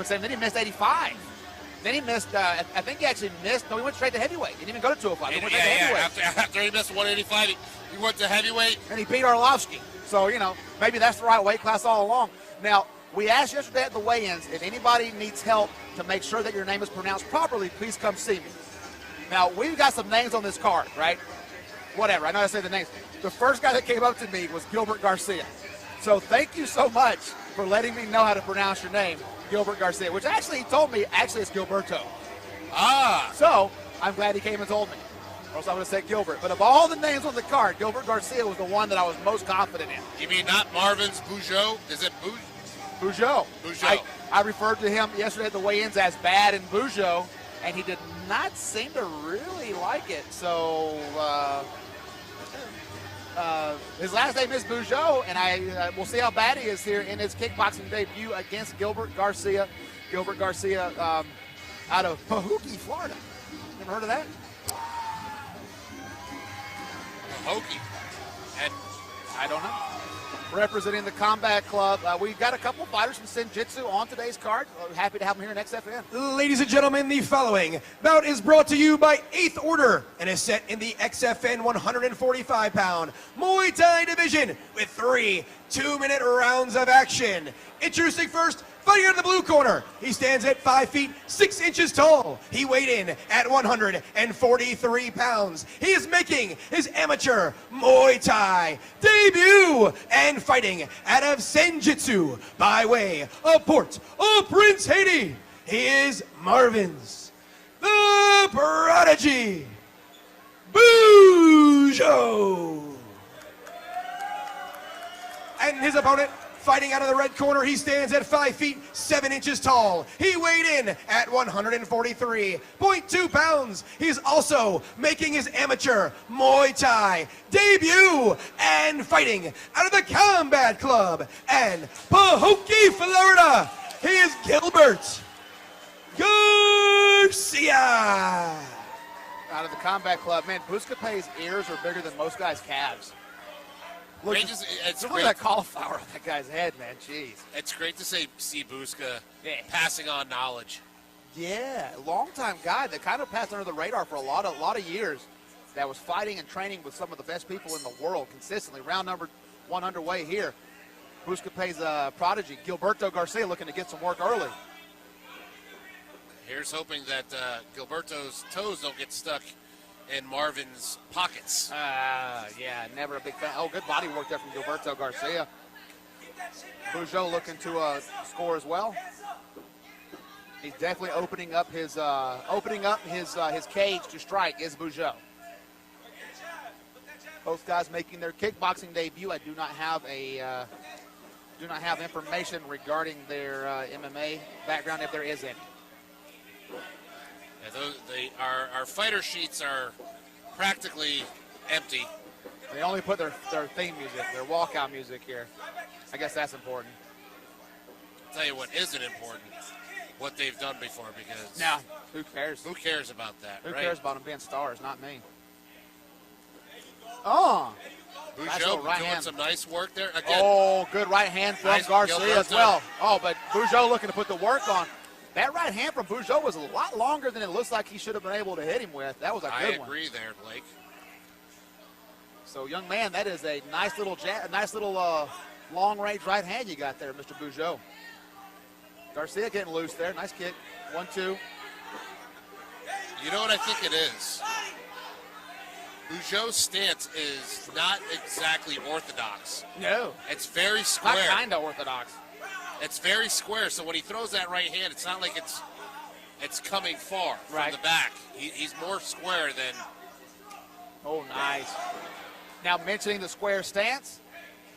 then he missed 85. Then he missed, I think he actually missed, no, he went straight to heavyweight. He didn't even go to 205. He went straight to heavyweight. After he missed 185, he went to heavyweight. And he beat Arlovsky. So, maybe that's the right weight class all along. Now, we asked yesterday at the weigh-ins, if anybody needs help to make sure that your name is pronounced properly, please come see me. Now, we've got some names on this card, right? Whatever, I know I say the names. The first guy that came up to me was Gilbert Garcia. So thank you so much for letting me know how to pronounce your name, Gilbert Garcia, which actually he told me, it's Gilberto. So I'm glad he came and told me, or else I would have said Gilbert. But of all the names on the card, Gilbert Garcia was the one that I was most confident in. You mean not Marvin's Bugeaud? Is it Bugeaud? Bugeaud. I referred to him yesterday at the weigh-ins as Bad and Bugeaud, and he did not seem to really like it. So his last name is Bugeaud, and we'll see how bad he is here in his kickboxing debut against Gilbert Garcia. Gilbert Garcia out of Pahokee, Florida. Never heard of that? Pahokee. And I don't know. Representing the Combat Club, we've got a couple fighters from Senjutsu on today's card. We're happy to have them here in XFN. Ladies and gentlemen, the following bout is brought to you by 8th Order and is set in the XFN 145-pound Muay Thai division with 3 2-minute rounds of action. Introducing first, fighting in the blue corner. He stands at 5 feet 6 inches tall. He weighed in at 143 pounds. He is making his amateur Muay Thai debut and fighting out of Senjutsu by way of Port-au-Prince, Haiti. He is Marvin's the Prodigy, Bugeaud. And his opponent, fighting out of the red corner, he stands at 5 feet 7 inches tall. He weighed in at 143.2 pounds. He's also making his amateur Muay Thai debut and fighting out of the Combat Club and Pahokee, Florida. He is Gilbert Garcia. Out of the Combat Club, man, Buscape's ears are bigger than most guys' calves. Look, it's look great. at that cauliflower on that guy's head, man. Jeez. It's great to see Busca passing on knowledge. Yeah, long-time guy that kind of passed under the radar for a lot of years. That was fighting and training with some of the best people in the world consistently. Round number 1 underway here. Buscape's prodigy, Gilberto Garcia, looking to get some work early. Here's hoping that Gilberto's toes don't get stuck in Marvin's pockets. Yeah, never a big fan. Oh, good body work there from Gilberto Garcia. Bugeaud looking to score as well. He's definitely opening up his cage to strike. Is Bugeaud. Both guys making their kickboxing debut. I do not have information regarding their MMA background, if there is any. Yeah, our fighter sheets are practically empty. They only put their theme music, their walkout music here. I guess that's important. I'll tell you what isn't important, what they've done before, because now who cares? Who cares about that? Who right? cares about them being stars? Not me. Oh, Bugeaud right doing hand. some nice work there. Again, oh, good right hand from Garcia as well. Oh, but Bugeaud looking to put the work on. That right hand from Bugeaud was a lot longer than it looks like he should have been able to hit him with. That was a good one. I agree there, Blake. So, young man, that is a nice little long-range right hand you got there, Mr. Bugeaud. Garcia getting loose there. Nice kick. 1-2. You know what I think it is? Bugeaud's stance is not exactly orthodox. No. It's very square. Not kind of orthodox. It's very square, so when he throws that right hand, it's not like it's coming far right from the back. He's more square than... Oh, nice. Now, mentioning the square stance,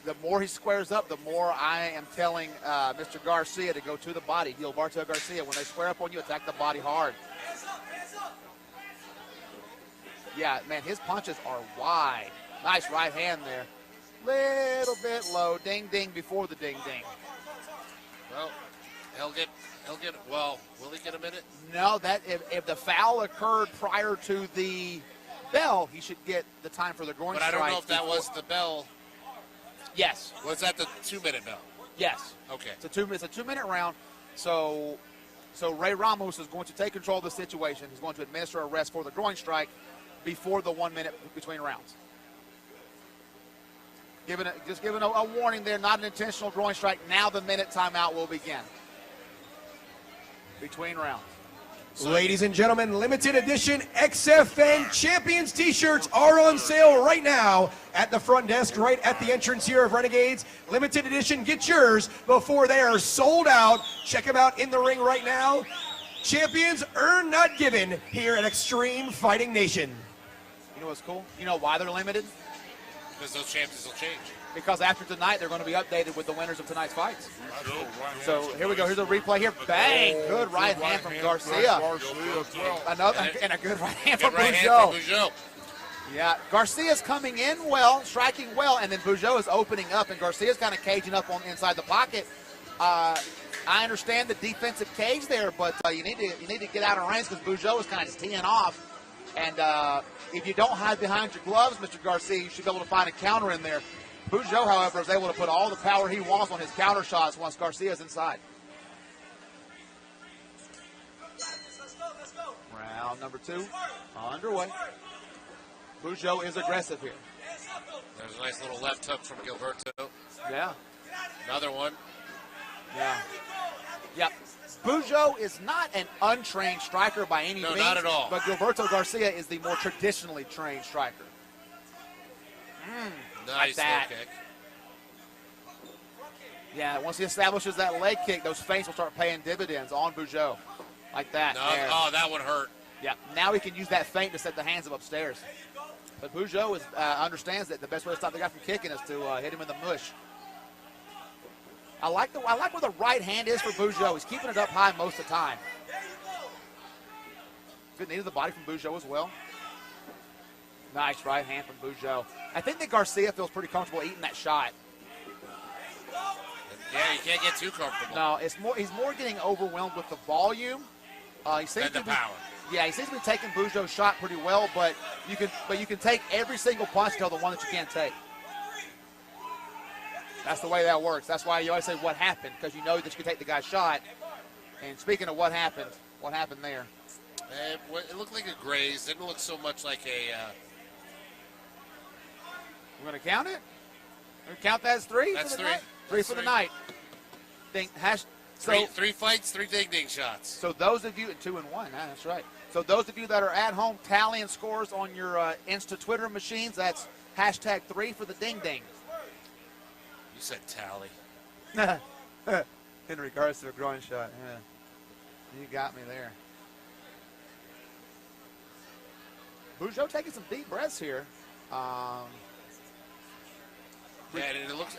the more he squares up, the more I am telling Mr. Garcia to go to the body. Gilberto Garcia, when they square up on you, attack the body hard. Yeah, man, his punches are wide. Nice right hand there. Little bit low. Ding, ding before the ding, ding. Well, he'll get. Well, will he get a minute? No, that if the foul occurred prior to the bell, he should get the time for the groin strike. But I don't know if that was the bell. Yes. Was that the 2-minute bell? Yes. Okay. It's a 2-minute round. So Ray Ramos is going to take control of the situation. He's going to administer a rest for the groin strike before the 1 minute between rounds. Just giving a warning there, not an intentional groin strike. Now the minute timeout will begin between rounds. Ladies and gentlemen, limited edition XFN Champions t-shirts are on sale right now at the front desk, right at the entrance here of Renegades. Limited edition, get yours before they are sold out. Check them out in the ring right now. Champions earned, not given, here at Extreme Fighting Nation. You know what's cool? You know why they're limited? Because those champions will change. Because after tonight, they're going to be updated with the winners of tonight's fights. So here we go. Here's a replay here. Bang! Good right hand from Garcia. And a good right hand from Bugeaud. Yeah, Garcia's coming in well, striking well, and then Bugeaud is opening up, and Garcia's kind of caging up on inside the pocket. I understand the defensive cage there, but you need to get out of range because Bugeaud is kind of teeing off. And if you don't hide behind your gloves, Mr. Garcia, you should be able to find a counter in there. Bugeaud, however, is able to put all the power he wants on his counter shots once Garcia's inside. Round number 2 underway. Bugeaud is aggressive here. There's a nice little left hook from Gilberto. Yeah. Another one. Yeah. Yeah. Bugeaud is not an untrained striker by any means. No, not at all. But Gilberto Garcia is the more traditionally trained striker. Nice like that. low kick. Yeah, once he establishes that leg kick, those feints will start paying dividends on Bugeaud. Like that. No, there. oh, that one hurt. Yeah, now he can use that feint to set the hands up upstairs. But Bugeaud understands that the best way to stop the guy from kicking is to hit him in the mush. I like where the right hand is for Bugeaud. He's keeping it up high most of the time. Good knee to the body from Bugeaud as well. Nice right hand from Bugeaud. I think that Garcia feels pretty comfortable eating that shot. Yeah, you can't get too comfortable. No, he's more getting overwhelmed with the volume. He seems And the power. Yeah, he seems to be taking Bugeaud's shot pretty well, but you can take every single punch until the one that you can't take. That's the way that works. That's why you always say what happened, because you know that you can take the guy's shot. And speaking of what happened there? It looked like a graze. Didn't look so much like a... We're going to count it? We're going to count that as 3? That's 3. Night? 3 for the night. Three fights, 3 ding-ding shots. So those of you, 2 and 1, that's right. So those of you that are at home tallying scores on your Insta Twitter machines, that's hashtag 3 for the ding-ding. You said tally. In regards to a groin shot, yeah. You got me there. Bugeaud taking some deep breaths here. Yeah, and it looks...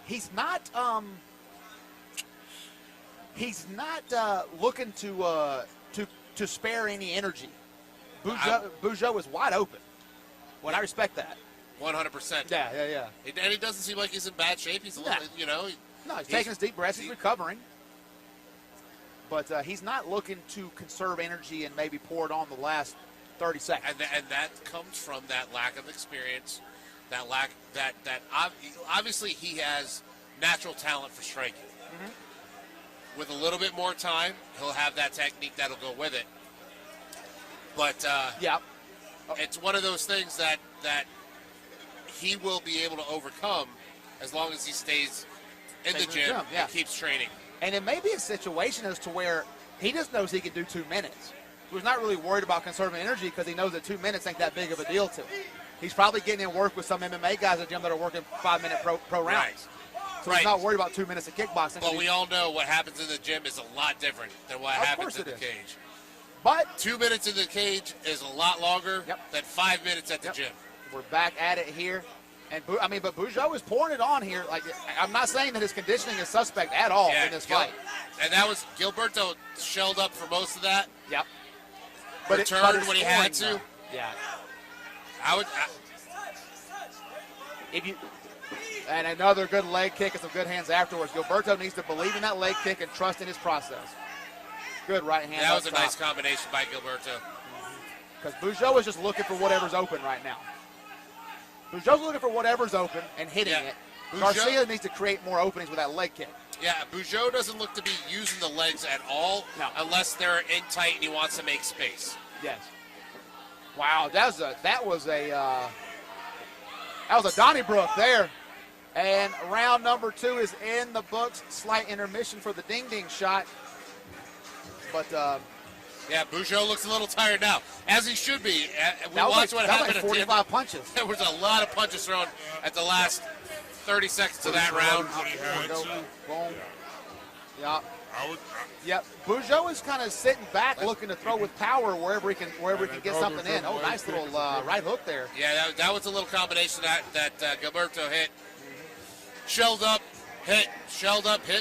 He's not looking to spare any energy. Bugeaud is wide open. Well, I respect that. 100%. Yeah. And it doesn't seem like he's in bad shape. He's a little, No, he's taking his deep breaths. He's recovering. But he's not looking to conserve energy and maybe pour it on the last 30 seconds. And that comes from that lack of experience, that obviously he has natural talent for striking. Mm-hmm. With a little bit more time, he'll have that technique that'll go with it. But it's one of those things that he will be able to overcome as long as he stays in the gym and keeps training. And it may be a situation as to where he just knows he can do 2 minutes. So he's not really worried about conserving energy because he knows that 2 minutes ain't that big of a deal to him. He's probably getting in work with some MMA guys at the gym that are working 5-minute pro rounds. Right. So he's not worried about 2 minutes of kickboxing. But we all know what happens in the gym is a lot different than what happens in the cage. But 2 minutes in the cage is a lot longer than 5 minutes at the gym. We're back at it here. And but Bugeaud is pouring it on here. Like, I'm not saying that his conditioning is suspect at all in this fight. And that was Gilberto shelled up for most of that. Yep. But returned when he had to. Yeah. And another good leg kick and some good hands afterwards. Gilberto needs to believe in that leg kick and trust in his process. Good right hand. That was a nice combination by Gilberto. Because Bugeaud is just looking for whatever's open right now. Bugeaud's looking for whatever's open and hitting it. Garcia needs to create more openings with that leg kick. Yeah, Bugeaud doesn't look to be using the legs at all unless they're in tight and he wants to make space. Yes. Wow, that was a Donnybrook there. And round number 2 is in the books. Slight intermission for the ding-ding shot. But yeah, Bugeaud looks a little tired now, as he should be. We watched what happened. 45 punches. There was a lot of punches thrown at the last 30 seconds of that round. Boom. Yeah. Yep. Bugeaud is kind of sitting back, looking to throw with power wherever he can get something in. Oh, nice little right hook there. Yeah, that was a little combination that Gilberto hit. Shelled up, hit.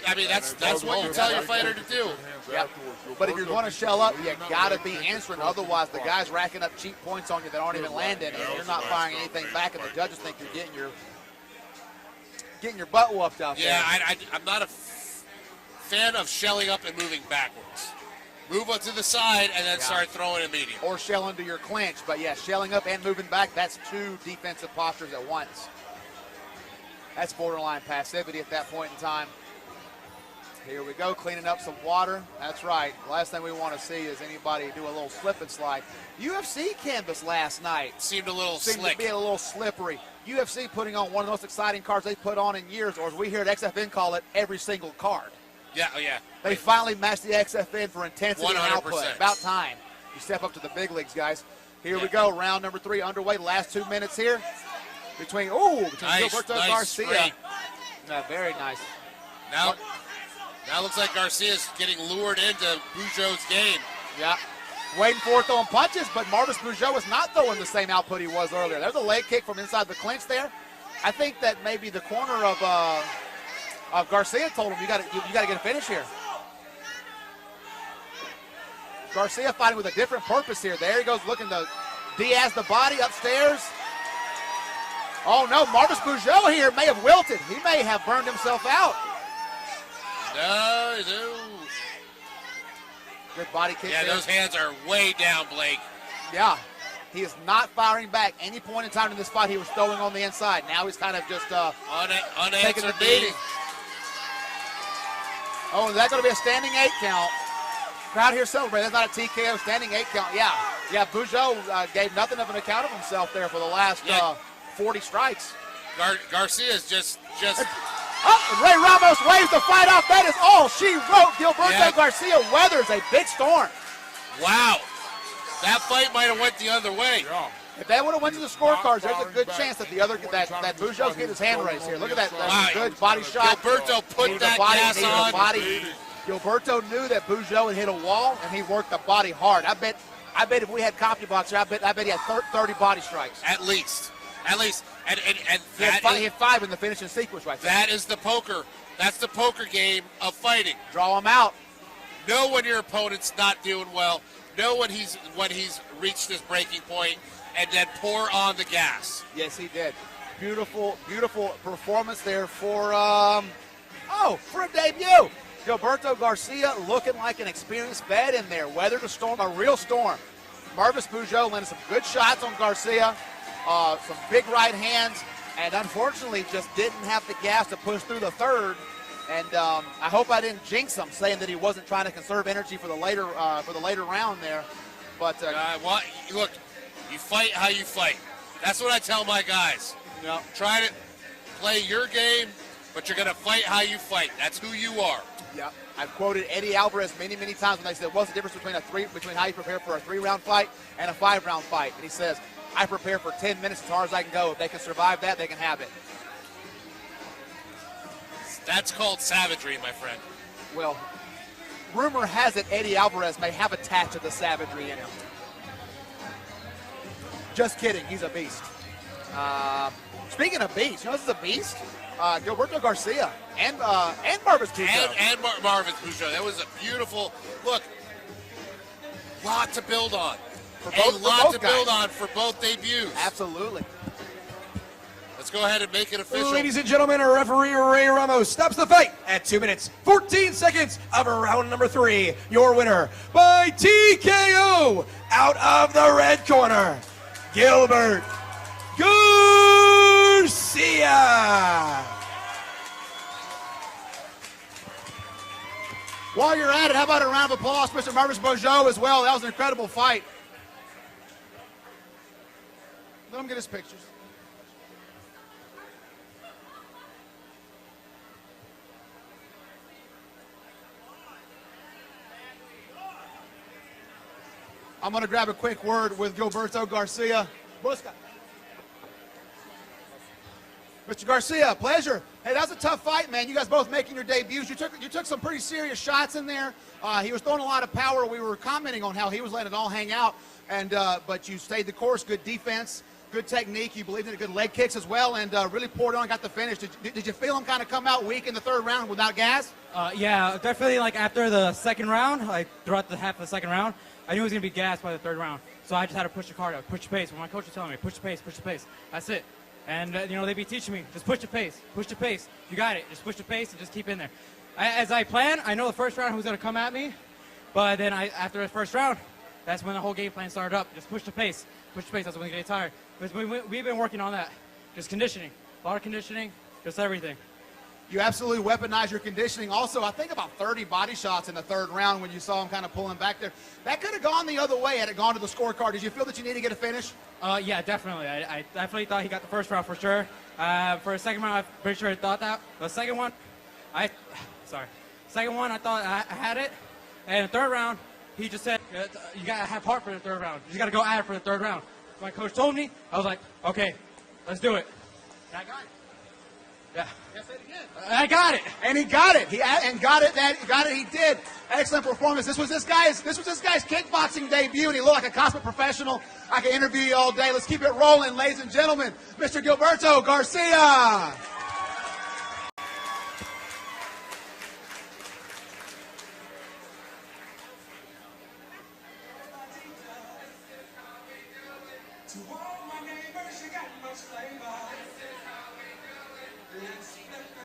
I mean, that's what you tell your fighter to do. Yep. But if you're going to shell up, you got to be answering. Otherwise, the guy's racking up cheap points on you that aren't even landing, and you're not firing anything back, and the judges think you're getting your butt whooped out there. Yeah, I'm not a fan of shelling up and moving backwards. Move up to the side and then start throwing immediately. Or shell into your clinch. But, yeah, shelling up and moving back, that's 2 defensive postures at once. That's borderline passivity at that point in time. Here we go, cleaning up some water. That's right. The last thing we want to see is anybody do a little slip and slide. UFC canvas last night seemed a little slick. To be a little slippery. UFC putting on one of the most exciting cards they've put on in years, or as we here at XFN call it, every single card. Yeah, oh yeah. They finally matched the XFN for intensity 100%. And output. About time. You step up to the big leagues, guys. Here we go, round number 3 underway. The last 2 minutes here. Between Gilberto Garcia. Yeah, very nice. Now looks like Garcia's getting lured into Bugeaud's game. Yeah. Waiting for it throwing punches, but Marvis Bugeaud is not throwing the same output he was earlier. There's a leg kick from inside the clinch there. I think that maybe the corner of Garcia told him you got to get a finish here. Garcia fighting with a different purpose here. There he goes, looking to Diaz the body upstairs. Oh no, Marvis Bugeaud here may have wilted. He may have burned himself out. No. Good body kick. Yeah, there. Those hands are way down, Blake. Yeah, he is not firing back. Any point in time in this fight, he was throwing on the inside. Now he's kind of just taking the beating. Oh, is that going to be a standing 8 count? Crowd here celebrating. That's not a TKO, standing 8 count. Yeah. Bugeaud gave nothing of an account of himself there for the last 40 strikes. Garcia's just. And Ray Ramos waves the fight off. That is all she wrote. Gilberto Garcia weathers a big storm. Wow. That fight might have went the other way. Yeah. If that would have went to the scorecards, there's a good chance that that Bugeaud's getting his hand raised here. Look at that good body shot. Gilberto put that gas on. Gilberto knew that Bugeaud had hit a wall, and he worked the body hard. I bet if we had copy box here, I bet he had 30 body strikes. At least. And he had 5 in the finishing sequence right there. That is the poker. That's the poker game of fighting. Draw him out. Know when your opponent's not doing well. Know when he's reached his breaking point, and then pour on the gas. Yes, he did. Beautiful performance there for a debut. Gilberto Garcia looking like an experienced vet in there. Weathered a storm, a real storm. Marvis Bugeaud landed some good shots on Garcia. Some big right hands, and unfortunately just didn't have the gas to push through the third. And I hope I didn't jinx him, saying that he wasn't trying to conserve energy for the later round there. But look, you fight how you fight. That's what I tell my guys. Try to play your game, but you're going to fight how you fight. That's who you are. Yeah, I've quoted Eddie Alvarez many times when they said, "What's the difference between how you prepare for a 3-round fight and a 5-round fight?" And he says, I prepare for 10 minutes as hard as I can go. If they can survive that, they can have it. That's called savagery, my friend. Well, rumor has it Eddie Alvarez may have a touch of the savagery in him. Just kidding. He's a beast. Speaking of beasts, this is a beast? Gilberto Garcia and Marvis Bugeaud. And Marvis Bugeaud. That was a beautiful look. Lot to build on. Build on for both debuts. Absolutely. Let's go ahead and make it official. Ladies and gentlemen, referee Ray Ramos stops the fight at 2 minutes, 14 seconds of round number 3. Your winner by TKO out of the red corner, Gilbert Garcia. While you're at it, how about a round of applause for Mr. Maurice Bojo as well? That was an incredible fight. Let him get his pictures. I'm going to grab a quick word with Gilberto Garcia. Busca. Mr. Garcia, pleasure. Hey, that was a tough fight, man. You guys both making your debuts. You took some pretty serious shots in there. He was throwing a lot of power. We were commenting on how he was letting it all hang out, and but you stayed the course. Good defense, good technique. You believed in good leg kicks as well, and really poured on, got the finish. Did you feel him kind of come out weak in the third round without gas? Yeah, definitely. Like after the second round, like throughout the half of the second round, I knew he was gonna be gassed by the third round. So I just had to push the card up, push the pace. When my coach was telling me, push the pace, push the pace. That's it. And you know, they'd be teaching me, just push the pace, push the pace. You got it. Just push the pace and just keep in there. As I plan, I know the first round who's gonna come at me, but then after the first round, that's when the whole game plan started up. Just push the pace, push the pace. That's when you get tired. Because we've been working on that. Just conditioning, a lot of conditioning, just everything. You absolutely weaponized your conditioning. Also, I think about 30 body shots in the third round when you saw him kind of pulling back there. That could have gone the other way had it gone to the scorecard. Did you feel that you needed to get a finish? Yeah, definitely. I definitely thought he got the first round for sure. For the second round, I'm pretty sure I thought that. The second one, I thought I had it. And the third round, he just said, you got to have heart for the third round. You got to go at it for the third round. My coach told me, I was like, okay, let's do it. And I got it. Yeah. Yes, it again. I got it. And he got it. He did. Excellent performance. This was this guy's kickboxing debut, and he looked like a consummate professional. I can interview you all day. Let's keep it rolling, ladies and gentlemen. Mr. Gilberto Garcia. To all my neighbors, you got much flavor.